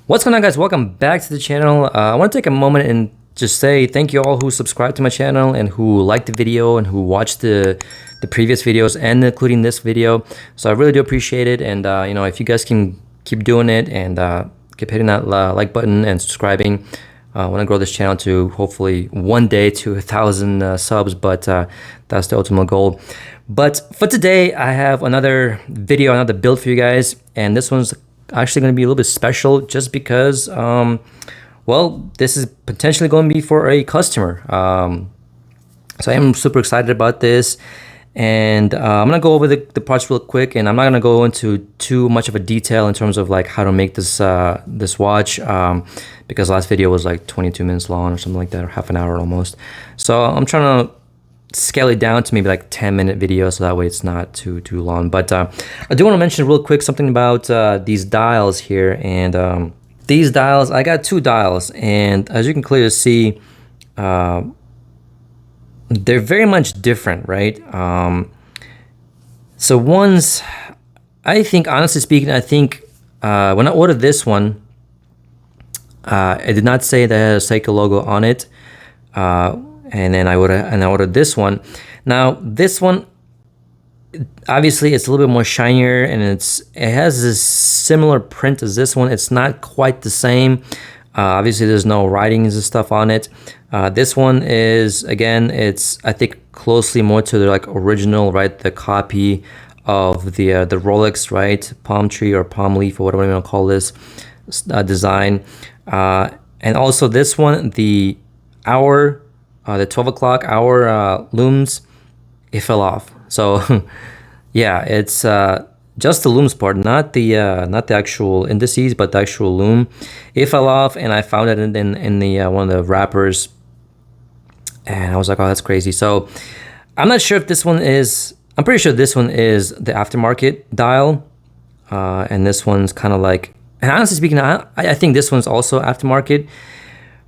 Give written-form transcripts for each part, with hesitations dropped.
What's going on, guys? Welcome back to the channel. I want to take a moment and just say thank you all who subscribed to my channel and who liked the video and who watched the previous videos and including this video. So I really do appreciate it. And if you guys can keep doing it and keep hitting that like button and subscribing, I want to grow this channel to hopefully one day to 1,000 subs, but that's the ultimate goal. But for today, I have another video, another build for you guys, and this one's actually going to be a little bit special just because, well, this is potentially going to be for a customer. So I am super excited about this, and I'm going to go over the parts real quick, and I'm not going to go into too much of a detail in terms of like how to make this this watch, because last video was like 22 minutes long or something like that, or half an hour almost. So I'm trying to scale it down to maybe like 10-minute video, so that way it's not too long. But I do want to mention real quick something about these dials here. And these dials, I got two dials, and as you can clearly see, they're very much different, right? So one's, I think, honestly speaking, I think when I ordered this one, it did not say that it had a Seiko logo on it. And then I ordered this one. Now this one, obviously it's a little bit more shinier, and it has this similar print as this one. It's not quite the same. Obviously there's no writings and stuff on it. This one is, again, it's, I think, closely more to the like original, right? The copy of the Rolex, right? Palm tree or palm leaf or whatever you want to call this design. And also this one, the hour, the 12 o'clock hour looms, it fell off. So yeah, it's just the looms part, not the actual indices, but the actual loom. It fell off, and I found it in the one of the wrappers, and I was like, oh, that's crazy. So I'm not sure if this one is, I'm pretty sure this one is the aftermarket dial, and this one's kind of like, and honestly speaking, I think this one's also aftermarket,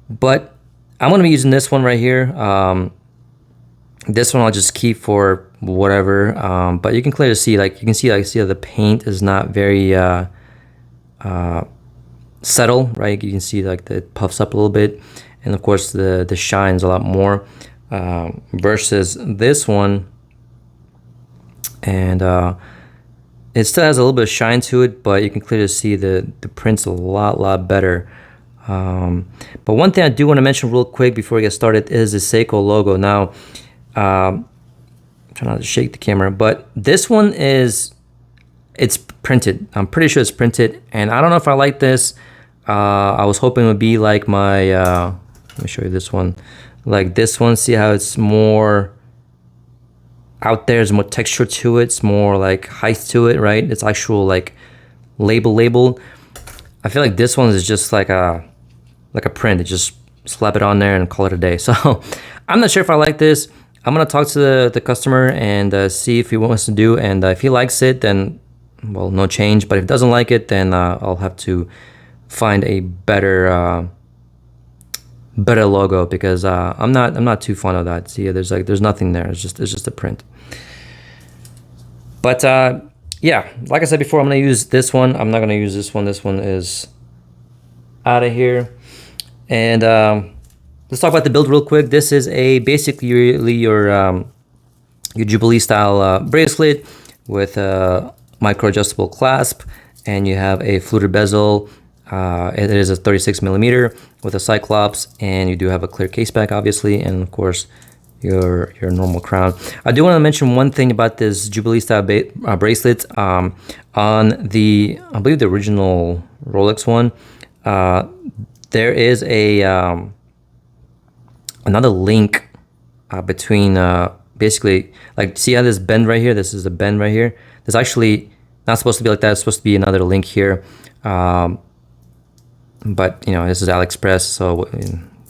but I'm going to be using this one right here. This one I'll just keep for whatever, but you can clearly see, like, you can see, like, the paint is not very subtle, right? You can see, like, it puffs up a little bit, and of course the shine's a lot more versus this one, and it still has a little bit of shine to it, but you can clearly see the print's a lot better. But one thing I do want to mention real quick before we get started is the Seiko logo. Now, I'm trying not to shake the camera, but this one is, it's printed. I'm pretty sure it's printed, and I don't know if I like this. I was hoping it would be like my, let me show you this one. Like this one, see how it's more out there, there's more texture to it, it's more like height to it, right? It's actual like label. I feel like this one is just like a print. It just slap it on there and call it a day. So I'm not sure if I like this. I'm gonna talk to the customer and see if he wants to do, and if he likes it, then, well, no change. But if he doesn't like it, then I'll have to find a better logo, because I'm not too fond of that. See, there's nothing there. It's just a print. But yeah, like I said before, I'm gonna use this one. I'm not gonna use this one. This one is out of here. And let's talk about the build real quick. This is basically your Jubilee style bracelet with a micro adjustable clasp, and you have a fluted bezel. It is a 36 millimeter with a cyclops, and you do have a clear case back, obviously, and of course your normal crown. I do want to mention one thing about this Jubilee style bracelet. On the, I believe, the original Rolex one, there is a another link between basically, like, see how this bend right here, this is a bend right here, there's actually not supposed to be like that. It's supposed to be another link here, but this is AliExpress, so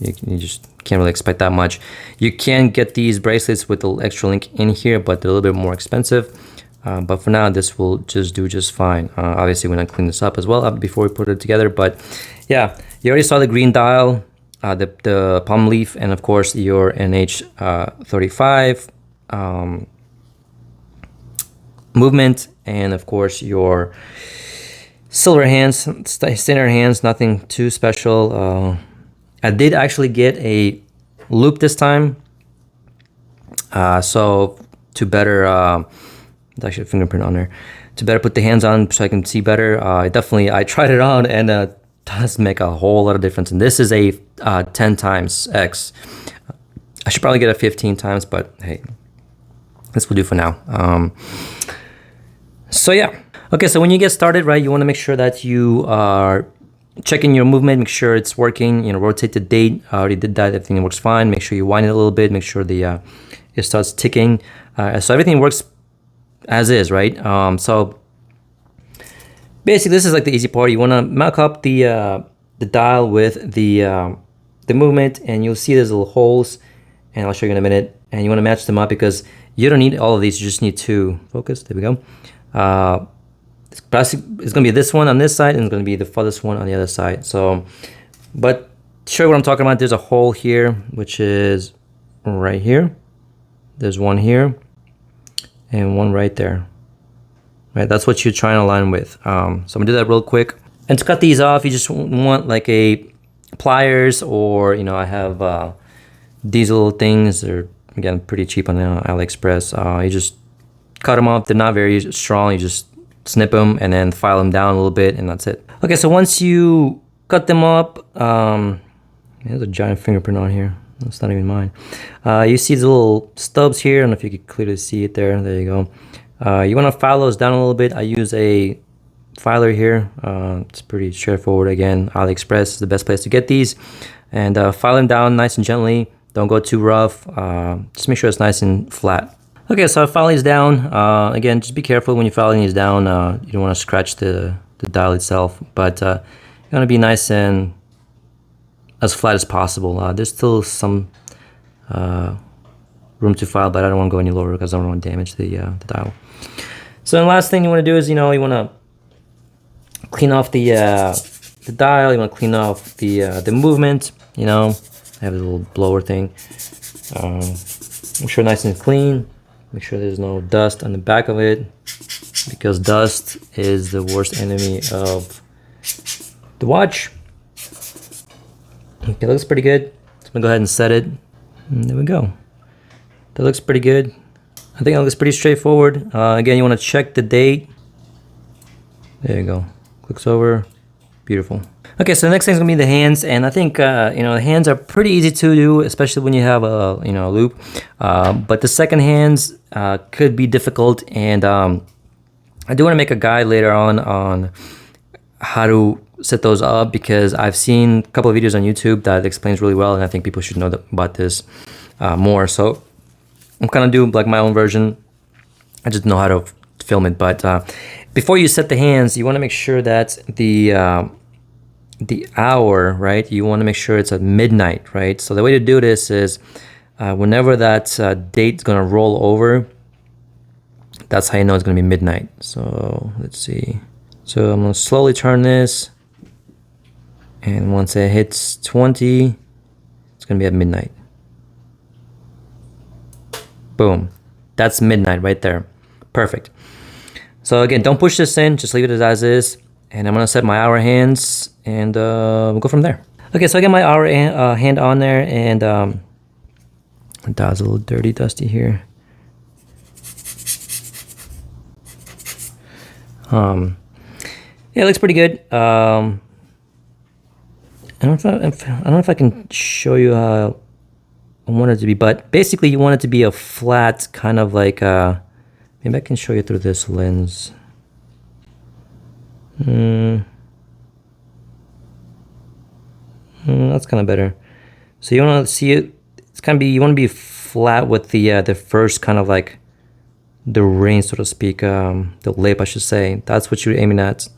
you just can't really expect that much. You can get these bracelets with the extra link in here, but they're a little bit more expensive. But for now, this will just do just fine. Obviously, we're gonna clean this up as well before we put it together. But yeah, you already saw the green dial, the palm leaf, and of course your NH35 movement, and of course your silver hands, standard hands, nothing too special. I did actually get a loop this time, so to better, there's actually a fingerprint on there, to better put the hands on so I can see better. I tried it on, and does make a whole lot of difference. And this is a 10 times X. I should probably get a 15 times, but hey, this will do for now. So yeah. Okay, so when you get started, right, you want to make sure that you are checking your movement, make sure it's working, you know, rotate the date. I already did that, everything works fine. Make sure you wind it a little bit, make sure the it starts ticking. So everything works as is, right? So basically this is like the easy part. You want to mark up the dial with the movement, and you'll see there's little holes, and I'll show you in a minute. And you want to match them up because you don't need all of these, you just need to focus. There we go. It's going to be this one on this side, and it's going to be the farthest one on the other side. So, but to show you what I'm talking about, there's a hole here, which is right here. There's one here, and one right there. Right, that's what you're trying to align with. So I'm going to do that real quick. And to cut these off, you just want like a pliers, or, you know, I have these little things. They're, again, pretty cheap on AliExpress. You just cut them off. They're not very strong. You just snip them and then file them down a little bit, and that's it. Okay, so once you cut them up, there's a giant fingerprint on here. That's not even mine. You see the little stubs here. I don't know if you can clearly see it there. There you go. You want to file those down a little bit. I use a filer here. It's pretty straightforward. Again, AliExpress is the best place to get these. And file them down nice and gently. Don't go too rough. Just make sure it's nice and flat. Okay, so I file these down. Again, just be careful when you're filing these down. You don't want to scratch the dial itself, but you want to be nice and as flat as possible. There's still some room to file, but I don't want to go any lower because I don't want to damage the dial. So the last thing you want to do is, you know, you want to clean off the dial. You want to clean off the movement. You know, I have a little blower thing. Make sure nice and clean. Make sure there's no dust on the back of it, because dust is the worst enemy of the watch. Okay, looks pretty good. So I'm gonna go ahead and set it. And there we go. That looks pretty good. I think it looks pretty straightforward. Again, you want to check the date. There you go. Clicks over. Beautiful. Okay, so the next thing is gonna be the hands, and I think you know, the hands are pretty easy to do, especially when you have a, you know, a loop. But the second hands could be difficult, and I do want to make a guide later on how to set those up, because I've seen a couple of videos on YouTube that explains really well, and I think people should know about this more. So I'm kind of doing like my own version. I just know how to film it. But before you set the hands, you want to make sure that the hour, right? You want to make sure it's at midnight, right? So the way to do this is whenever that date's gonna roll over, that's how you know it's gonna be midnight. So let's see. So I'm gonna slowly turn this, and once it hits 20, it's gonna be at midnight. Boom. That's midnight right there. Perfect. So again, don't push this in, just leave it as is. And I'm gonna set my hour hands, and we'll go from there. Okay, so I got my hour hand on there, and the dial's a little dirty, dusty here. Yeah, it looks pretty good. I don't know if I can show you how I want it to be, but basically you want it to be a flat kind of like maybe I can show you through this lens. That's kind of better. So you want to see it. It's kind of you want to be flat with the first kind of like the ring, so to speak, the lip, I should say. That's what you're aiming at.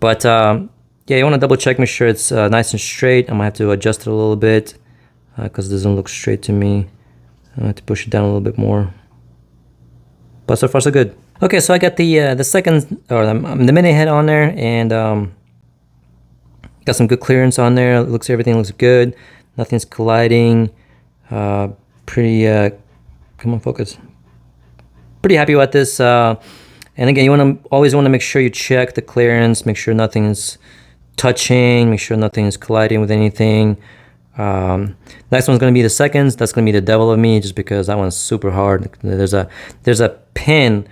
But yeah, you want to double check, make sure it's nice and straight. I might have to adjust it a little bit because it doesn't look straight to me. I have to push it down a little bit more. But so far so good. Okay, so I got the second, or the minute head on there, and got some good clearance on there. Everything looks good. Nothing's colliding. Pretty come on, focus. Pretty happy with this. And again, you always want to make sure you check the clearance, make sure nothing's touching, make sure nothing is colliding with anything. Next one's going to be the seconds. That's going to be the devil of me, just because that one's super hard. There's a pin.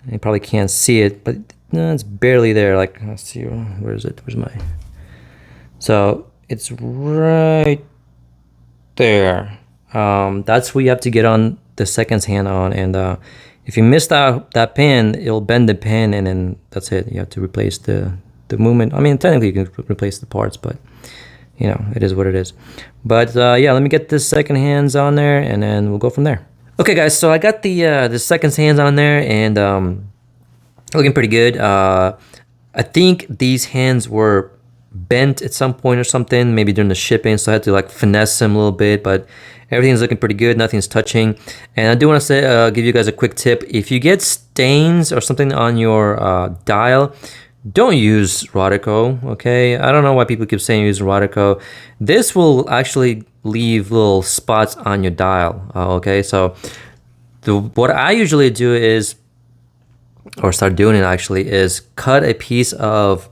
You probably can't see it, but no, it's barely there. Like, let's see, where is it? Where's my? So it's right there. That's where you have to get on the seconds hand on, and if you miss that pin, it'll bend the pin, and then that's it. You have to replace the movement. I mean, technically you can replace the parts, but you know, it is what it is. But yeah, let me get this second hands on there, and then we'll go from there. Okay, guys, so I got the seconds hands on there, and looking pretty good. I think these hands were bent at some point or something, maybe during the shipping, so I had to like finesse them a little bit, but everything's looking pretty good, nothing's touching. And I do want to say, give you guys a quick tip. If you get stains or something on your dial, don't use Rodico, okay? I don't know why people keep saying use Rodico. This will actually leave little spots on your dial, okay? So what I usually do is, or start doing it actually, is cut a piece of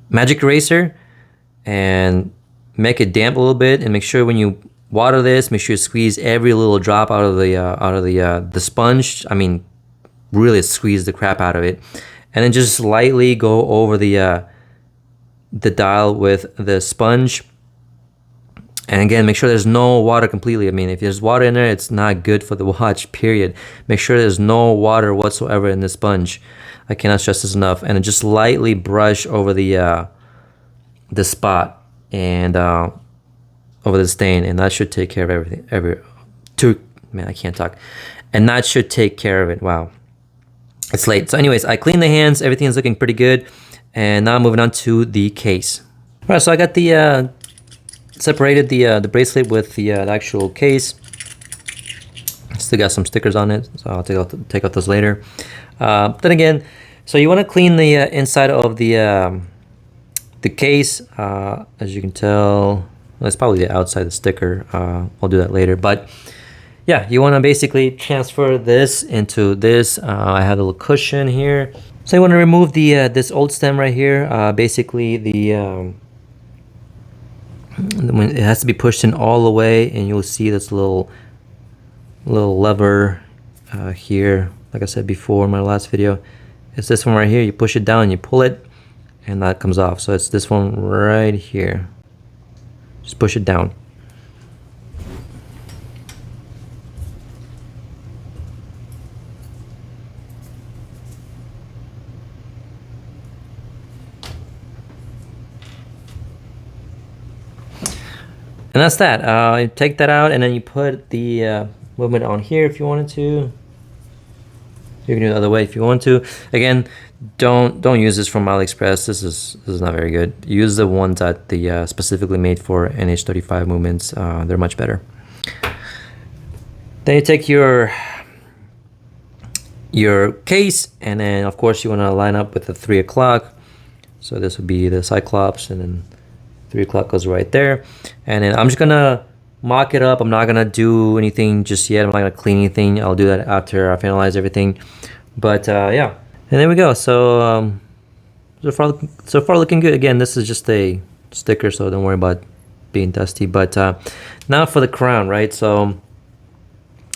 magic eraser and make it damp a little bit, and make sure when you water this, make sure you squeeze every little drop out of the sponge. I mean, really squeeze the crap out of it, and then just lightly go over the dial with the sponge. And again, make sure there's no water completely. I mean, if there's water in there, it's not good for the watch, period. Make sure there's no water whatsoever in the sponge. I cannot stress this enough. And then just lightly brush over the spot and over the stain, and that should take care of everything. Man, I can't talk. And that should take care of it. Wow. It's late. So anyways, I cleaned the hands. Everything is looking pretty good. And now moving on to the case. All right, so I got the separated the bracelet with the actual case. Still got some stickers on it, so I'll take out those later. Then again, so you want to clean the inside of the case. As you can tell, that's probably the outside of the sticker. I'll do that later, but yeah, you want to basically transfer this into this. I have a little cushion here, so you want to remove the this old stem right here. Basically, it has to be pushed in all the way, and you'll see this little lever here. Like I said before in my last video, it's this one right here. You push it down, you pull it, and that comes off. So it's this one right here. Just push it down. And that's that. You take that out, and then you put the movement on here if you wanted to. You can do it the other way if you want to. Again, don't use this from AliExpress. This is not very good. Use the ones that the specifically made for NH35 movements. They're much better. Then you take your case, and then of course you want to line up with the 3 o'clock. So this would be the Cyclops, and then 3 o'clock goes right there. And then I'm just gonna mock it up. I'm not gonna do anything just yet. I'm not gonna clean anything. I'll do that after I finalize everything. But yeah, and there we go. So so far looking good. Again, this is just a sticker, so don't worry about being dusty. But now for the crown, right? So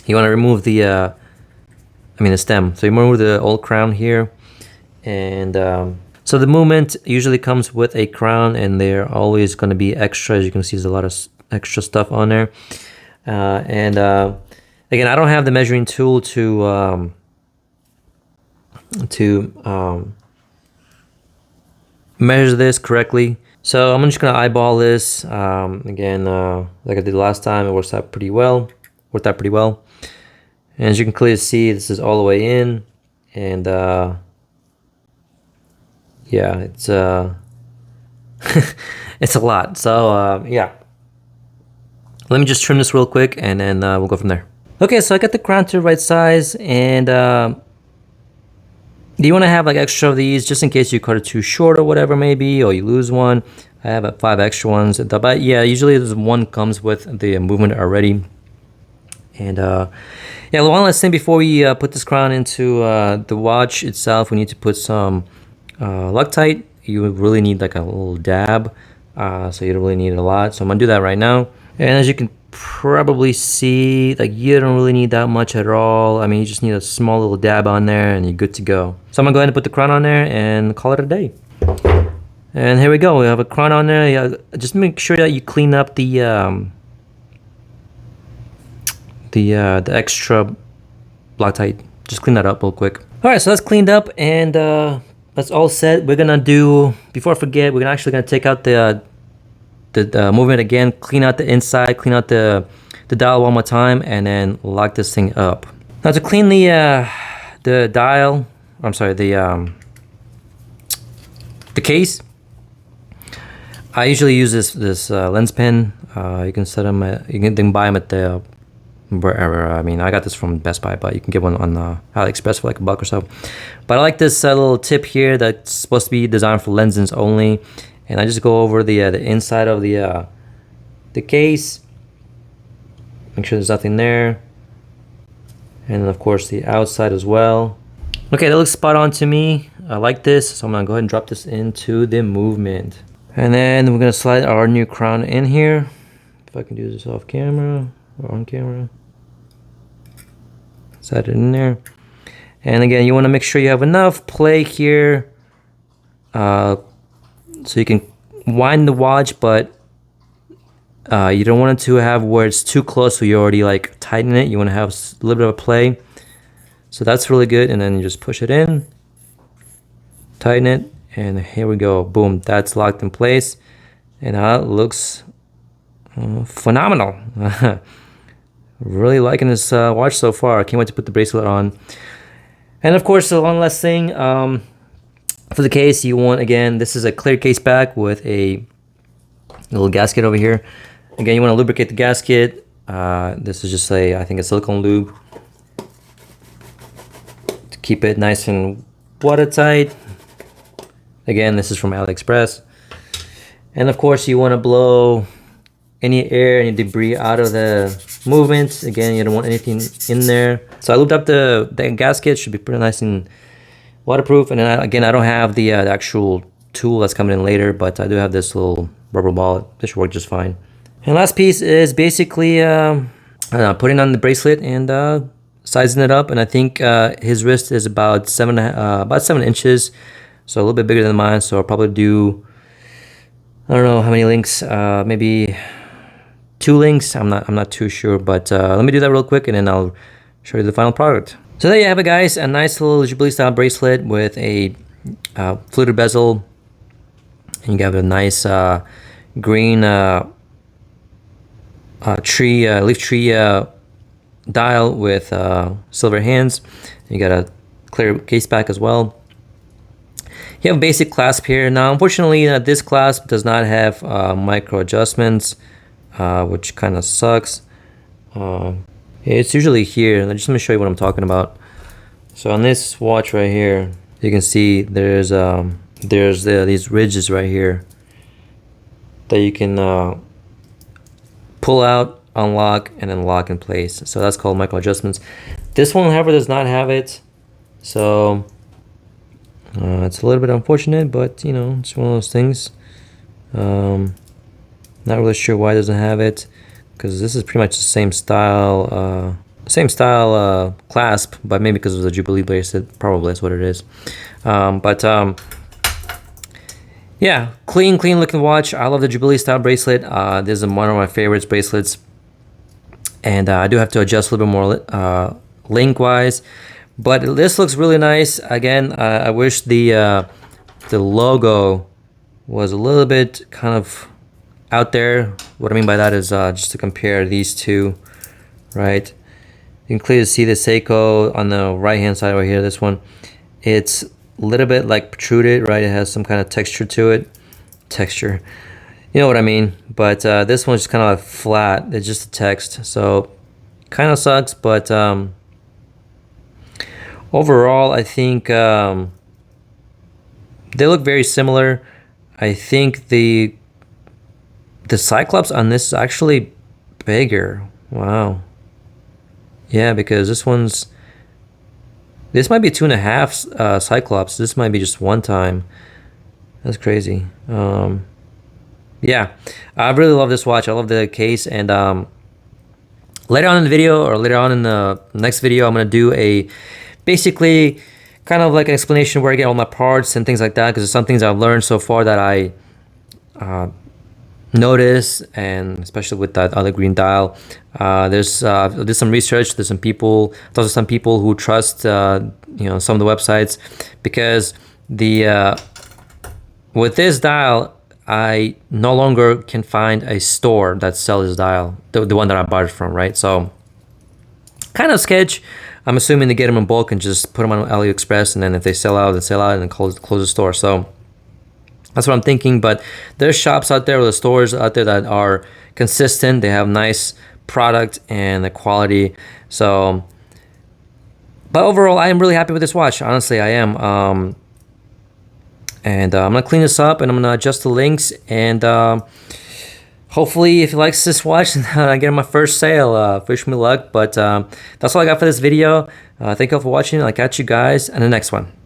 you want to remove the stem. So you remove the old crown here, and so the movement usually comes with a crown, and they're always going to be extra. As you can see, there's a lot of extra stuff on there. Again, I don't have the measuring tool to measure this correctly. So I'm just going to eyeball this. Again, like I did last time, it worked out pretty well. And as you can clearly see, this is all the way in, and yeah, it's it's a lot. So yeah, let me just trim this real quick, and then we'll go from there. Okay, so I got the crown to the right size, and you want to have like extra of these just in case you cut it too short or whatever, maybe, or you lose one. I have 5 extra ones, but yeah, usually this one comes with the movement already. And yeah, one last thing before we put this crown into the watch itself, we need to put some Loctite. You really need like a little dab, so you don't really need it a lot. So I'm gonna do that right now. And as you can probably see, like, you don't really need that much at all. I mean, you just need a small little dab on there and you're good to go. So I'm gonna go ahead and put the crown on there and call it a day. And here we go. We have a crown on there. Yeah, just make sure that you clean up the extra Loctite. Just clean that up real quick. All right, so that's cleaned up and that's all set. We're gonna do, before I forget, we're actually gonna take out the movement again, clean out the inside, clean out the dial one more time, and then lock this thing up. Now to clean the dial, I'm sorry, the case, I usually use this lens pen. You can set them at, you can buy them at the wherever. I mean, I got this from Best Buy, but you can get one on AliExpress for like $1 or so. But I like this little tip here that's supposed to be designed for lenses only. And I just go over the inside of the case, make sure there's nothing there, and then of course the outside as well. Okay, that looks spot on to me. I like this, so I'm gonna go ahead and drop this into the movement. And then we're gonna slide our new crown in here. If I can do this off camera or on camera. Slide it in there. And again, you wanna make sure you have enough play here. So you can wind the watch, but you don't want it to have where it's too close so you already like tighten it. You want to have a little bit of a play. So that's really good. And then you just push it in, tighten it, and here we go. Boom, that's locked in place. And that looks phenomenal. Really liking this watch so far. I can't wait to put the bracelet on. And of course, the one last thing, for the case, you want, again, this is a clear case back with a little gasket over here. Again, you want to lubricate the gasket. This is just I think a silicone lube to keep it nice and watertight. Again, this is from AliExpress. And of course, you want to blow any air, any debris out of the movement. Again, you don't want anything in there. So I lubed up the gasket. Should be pretty nice and waterproof. And then again, I don't have the actual tool that's coming in later, but I do have this little rubber ball. This should work just fine. And last piece is basically putting on the bracelet and sizing it up. And I think his wrist is about 7 inches, so a little bit bigger than mine. So I'll probably do, I don't know how many links, maybe 2 links. I'm not too sure, but let me do that real quick, and then I'll show you the final product. So there you have it, guys. A nice little Jubilee style bracelet with a fluted bezel. And you got a nice green leaf tree dial with silver hands. You got a clear case back as well. You have a basic clasp here. Now, unfortunately, this clasp does not have micro adjustments, which kind of sucks. It's usually here. Just let me show you what I'm talking about. So on this watch right here, you can see there's these ridges right here that you can pull out, unlock, and then lock in place. So that's called micro adjustments. This one, however, does not have it. So it's a little bit unfortunate, but you know, it's one of those things. Not really sure why it doesn't have it, because this is pretty much the same style clasp, but maybe because of the Jubilee bracelet, probably that's what it is. Yeah, clean looking watch. I love the Jubilee style bracelet. This is one of my favorites bracelets, and I do have to adjust a little bit more link wise, but this looks really nice. Again, I wish the logo was a little bit kind of out there. What I mean by that is just to compare these two, right? You can clearly see the Seiko on the right hand side right here. This one, it's a little bit like protruded, right? It has some kind of texture to it. Texture, you know what I mean. But this one's just kind of like flat. It's just a text, so kind of sucks. But overall, I think they look very similar. I think the Cyclops on this is actually bigger. Wow. Yeah, because this might be 2.5 Cyclops. This might be just one time. That's crazy. Yeah, I really love this watch. I love the case, and later on in the video, or later on in the next video, I'm gonna do a basically kind of like an explanation where I get all my parts and things like that, because there's some things I've learned so far that I notice, and especially with that other green dial. There's some research. There's some people. Those are some people who trust some of the websites, because the with this dial, I no longer can find a store that sells this dial, the one that I bought it from, right? So kind of sketch. I'm assuming they get them in bulk and just put them on AliExpress, and then if they sell out, they sell out, and then close the store. So that's what I'm thinking. But there's shops out there, or the stores out there that are consistent. They have nice product and the quality. So, but overall, I am really happy with this watch. Honestly, I am. And I'm gonna clean this up, and I'm gonna adjust the links, and hopefully if you like this watch, I get my first sale. Wish me luck. But that's all I got for this video. Thank you all for watching. I'll catch you guys in the next one.